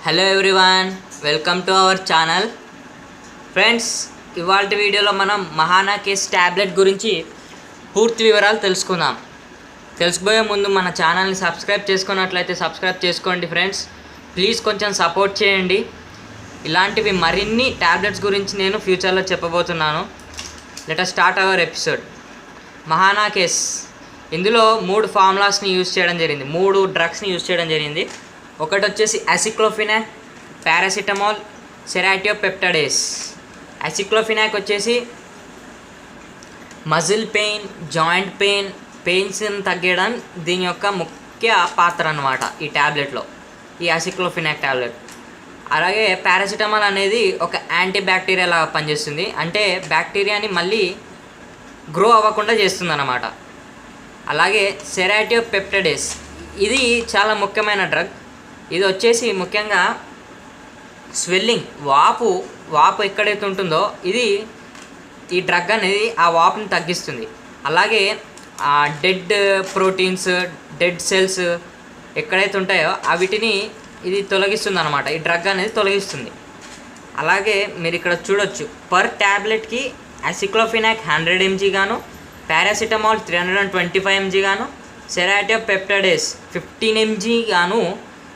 Hello everyone, welcome to our channel. Friends, ఇవాళ వీడియోలో మనం మహానాకేస్ ట్యాబ్లెట్ గురించి పూర్తి వివరాలు తెలుసుకుందాం. తెలుసుకోబోయే ముందు మన ఛానల్ని సబ్స్క్రైబ్ చేసుకున్నట్లయితే సబ్స్క్రైబ్ చేసుకోండి ఫ్రెండ్స్. ప్లీజ్ కొంచెం సపోర్ట్ చేయండి. ఇలాంటివి మరిన్ని ట్యాబ్లెట్స్ గురించి నేను ఫ్యూచర్లో చెప్పబోతున్నాను. Let us start our episode. మహానాకేస్ ఇందులో 3 ఫార్ములాస్ని యూజ్ చేయడం జరిగింది, 3 డ్రగ్స్ని యూజ్ చేయడం జరిగింది. ఒకటి వచ్చేసి అసిక్లోఫినాక్, పారాసిటమాల్, సెరాటియోపెప్టడేస్. అసిక్లోఫినాక్ వచ్చేసి మజిల్ పెయిన్, జాయింట్ పెయిన్స్ని తగ్గడం దీని యొక్క ముఖ్య పాత్ర అన్నమాట ఈ ట్యాబ్లెట్లో, ఈ అసిక్లోఫినాక్ ట్యాబ్లెట్. అలాగే పారాసిటమాల్ అనేది ఒక యాంటీ బ్యాక్టీరియా లాగా పనిచేస్తుంది, అంటే బ్యాక్టీరియాని మళ్ళీ గ్రో అవ్వకుండా చేస్తుంది అన్నమాట. అలాగే సెరాటియోపెప్టడేస్ ఇది చాలా ముఖ్యమైన డ్రగ్. ఇది వచ్చేసి ముఖ్యంగా స్వెల్లింగ్, వాపు ఎక్కడైతే ఉంటుందో ఈ డ్రగ్ అనేది ఆ వాపుని తగ్గిస్తుంది. అలాగే డెడ్ ప్రోటీన్స్, డెడ్ సెల్స్ ఎక్కడైతే ఉంటాయో వీటిని ఇది తొలగిస్తుంది అన్నమాట. ఈ డ్రగ్ అనేది తొలగిస్తుంది. అలాగే మీరు ఇక్కడ చూడొచ్చు, పర్ ట్యాబ్లెట్కి అసిక్లోఫినాక్ 100 mg గాను, పారాసిటమాల్ 325 mg గాను, సెరాటియోపెప్టడేస్ 15 mg గాను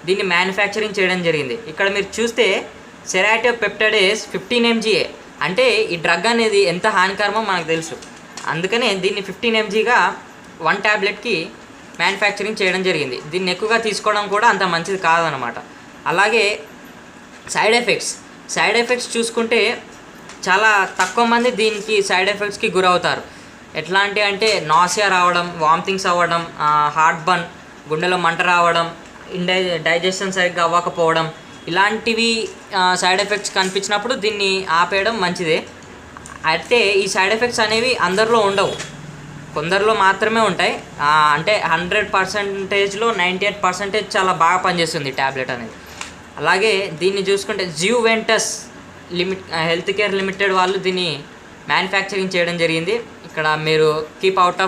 దీన్ని మ్యానుఫ్యాక్చరింగ్ చేయడం జరిగింది. ఇక్కడ మీరు చూస్తే సెరాటియోపెప్టడేస్ 15 mg, అంటే ఈ డ్రగ్ అనేది ఎంత హానికరమో మనకు తెలుసు. అందుకనే దీన్ని 15 mgగా 1 ట్యాబ్లెట్కి మ్యానుఫ్యాక్చరింగ్ చేయడం జరిగింది. దీన్ని ఎక్కువగా తీసుకోవడం కూడా అంత మంచిది కాదనమాట. అలాగే సైడ్ ఎఫెక్ట్స్ చూసుకుంటే చాలా తక్కువ మంది దీనికి సైడ్ ఎఫెక్ట్స్కి గురవుతారు. ఎట్లాంటి అంటే నాసియా రావడం, వామిటింగ్స్ అవ్వడం, హార్ట్ బర్న్, గుండెలో మంట రావడం, డైజెషన్ సరిగ్గా అవ్వకపోవడం, ఇలాంటివి సైడ్ ఎఫెక్ట్స్ కనిపించినప్పుడు దీన్ని ఆపేయడం మంచిదే. అయితే ఈ సైడ్ ఎఫెక్ట్స్ అనేవి అందరిలో ఉండవు, కొందరిలో మాత్రమే ఉంటాయి. అంటే 100%లో 98% చాలా బాగా పనిచేస్తుంది ట్యాబ్లెట్ అనేది. అలాగే దీన్ని చూసుకుంటే జువెంటస్ హెల్త్ కేర్ లిమిటెడ్ వాళ్ళు దీన్ని మ్యానుఫ్యాక్చరింగ్ చేయడం జరిగింది. ఇక్కడ మీరు keep out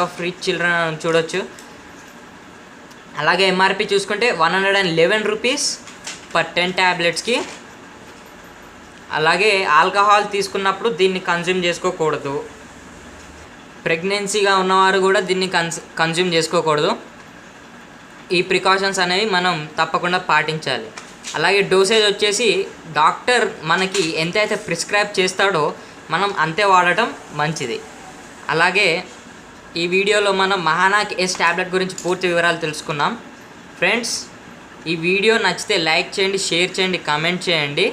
of reach children చూడొచ్చు. అలాగే ఎంఆర్పి చూసుకుంటే 111 రూపీస్ పర్ 10 ట్యాబ్లెట్స్కి. అలాగే ఆల్కహాల్ తీసుకున్నప్పుడు దీన్ని కన్జ్యూమ్ చేసుకోకూడదు. ప్రెగ్నెన్సీగా ఉన్నవారు కూడా దీన్ని కన్జ్యూమ్ చేసుకోకూడదు. ఈ ప్రికాషన్స్ అనేవి మనం తప్పకుండా పాటించాలి. అలాగే డోసేజ్ వచ్చేసి డాక్టర్ మనకి ఎంతైతే ప్రిస్క్రైబ్ చేస్తాడో మనం అంతే వాడటం మంచిది. అలాగే ఈ వీడియోలో మనం మహానాకేస్ ట్యాబ్లెట్ గురించి పూర్తి వివరాలు తెలుసుకున్నాం. ఫ్రెండ్స్, ఈ వీడియో నచ్చితే లైక్ చేయండి, షేర్ చేయండి, కామెంట్ చేయండి.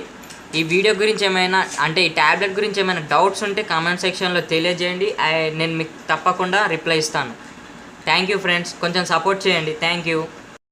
ఈ వీడియో గురించి ఏమైనా ఈ ట్యాబ్లెట్ గురించి ఏమైనా డౌట్స్ ఉంటే కామెంట్ సెక్షన్లో తెలియజేయండి. నేను మీకు తప్పకుండా రిప్లై ఇస్తాను. థ్యాంక్ యూ ఫ్రెండ్స్, కొంచెం సపోర్ట్ చేయండి. Thank you.